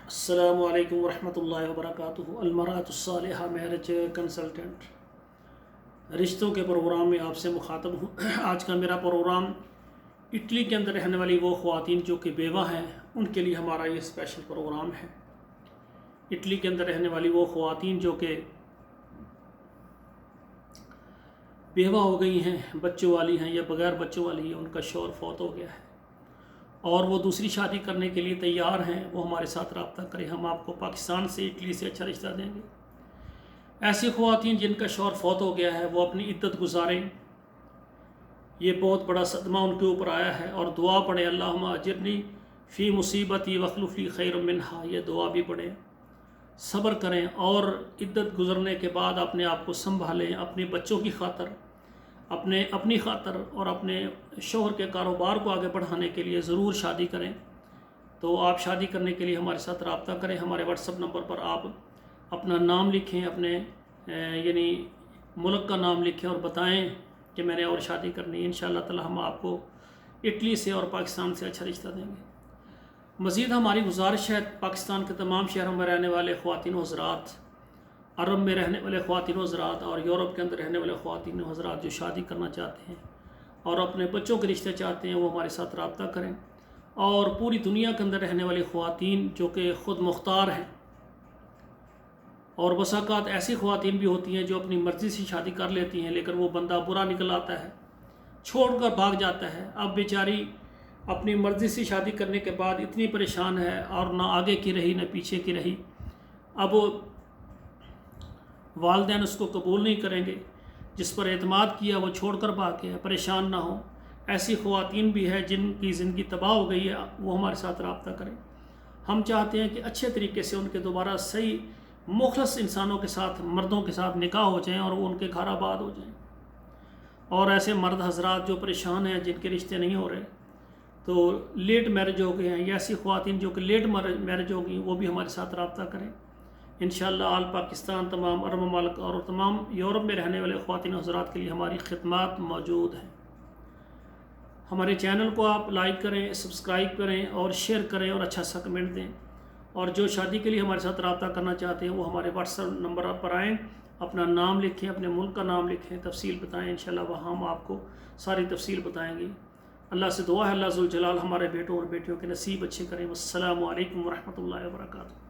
السلام علیکم ورحمۃ اللہ وبرکاتہ۔ المرأۃ الصالحہ میرج کنسلٹنٹ رشتوں کے پروگرام میں آپ سے مخاطب ہوں۔ آج کا میرا پروگرام اٹلی کے اندر رہنے والی وہ خواتین جو کہ بیوہ ہیں ان کے لیے ہمارا یہ اسپیشل پروگرام ہے۔ اٹلی کے اندر رہنے والی وہ خواتین جو کہ بیوہ ہو گئی ہیں، بچوں والی ہیں یا بغیر بچوں والی ہیں، ان کا شوہر فوت ہو گیا ہے اور وہ دوسری شادی کرنے کے لیے تیار ہیں، وہ ہمارے ساتھ رابطہ کریں۔ ہم آپ کو پاکستان سے، اٹلی سے اچھا رشتہ دیں گے۔ ایسی خواتین جن کا شوہر فوت ہو گیا ہے وہ اپنی عدت گزاریں۔ یہ بہت بڑا صدمہ ان کے اوپر آیا ہے، اور دعا پڑھیں اللہم اجرنی فی مصیبتی واخلف لی خیر منہا، یہ دعا بھی پڑھیں، صبر کریں اور عدت گزرنے کے بعد اپنے آپ کو سنبھالیں، اپنے بچوں کی خاطر، اپنی خاطر اور اپنے شوہر کے کاروبار کو آگے بڑھانے کے لیے ضرور شادی کریں۔ تو آپ شادی کرنے کے لیے ہمارے ساتھ رابطہ کریں۔ ہمارے واٹس ایپ نمبر پر آپ اپنا نام لکھیں، اپنے یعنی ملک کا نام لکھیں اور بتائیں کہ میں نے اور شادی کرنی ہے۔ انشاءاللہ تعالی ہم آپ کو اٹلی سے اور پاکستان سے اچھا رشتہ دیں گے۔ مزید ہماری گزارش ہے پاکستان کے تمام شہروں میں رہنے والے خواتین و حضرات، عرب میں رہنے والے خواتین و حضرات اور یورپ کے اندر رہنے والے خواتین و حضرات جو شادی کرنا چاہتے ہیں اور اپنے بچوں کے رشتے چاہتے ہیں، وہ ہمارے ساتھ رابطہ کریں۔ اور پوری دنیا کے اندر رہنے والی خواتین جو کہ خود مختار ہیں، اور بسا اوقات ایسی خواتین بھی ہوتی ہیں جو اپنی مرضی سے شادی کر لیتی ہیں لیکن وہ بندہ برا نکل آتا ہے، چھوڑ کر بھاگ جاتا ہے۔ اب بیچاری اپنی مرضی سے شادی کرنے کے بعد اتنی پریشان ہے اور نہ آگے کی رہی نہ پیچھے کی رہی۔ اب والدین اس کو قبول نہیں کریں گے، جس پر اعتماد کیا وہ چھوڑ کر بھاگ گیا۔ پریشان نہ ہوں، ایسی خواتین بھی ہے جن کی زندگی تباہ ہو گئی ہے، وہ ہمارے ساتھ رابطہ کریں۔ ہم چاہتے ہیں کہ اچھے طریقے سے ان کے دوبارہ صحیح مخلص انسانوں کے ساتھ، مردوں کے ساتھ نکاح ہو جائیں اور وہ ان کے گھر آباد ہو جائیں۔ اور ایسے مرد حضرات جو پریشان ہیں، جن کے رشتے نہیں ہو رہے، تو لیٹ میرج ہو گئے ہیں، یا ایسی خواتین جو کہ لیٹ میرج ہو گئی، وہ بھی ہمارے ساتھ رابطہ کریں۔ انشاءاللہ آل پاکستان، تمام عرب ممالک اور تمام یورپ میں رہنے والے خواتین و حضرات کے لیے ہماری خدمات موجود ہیں۔ ہمارے چینل کو آپ لائک کریں، سبسکرائب کریں اور شیئر کریں اور اچھا سا کمنٹ دیں۔ اور جو شادی کے لیے ہمارے ساتھ رابطہ کرنا چاہتے ہیں وہ ہمارے واٹس ایپ نمبر پر آئیں، اپنا نام لکھیں، اپنے ملک کا نام لکھیں، تفصیل بتائیں۔ انشاءاللہ وہاں ہم آپ کو ساری تفصیل بتائیں گے۔ اللہ سے دعا ہے اللہ ذوالجلال ہمارے بیٹوں اور بیٹیوں کے نصیب اچھے کریں۔ والسلام علیکم ورحمۃ اللہ وبرکاتہ۔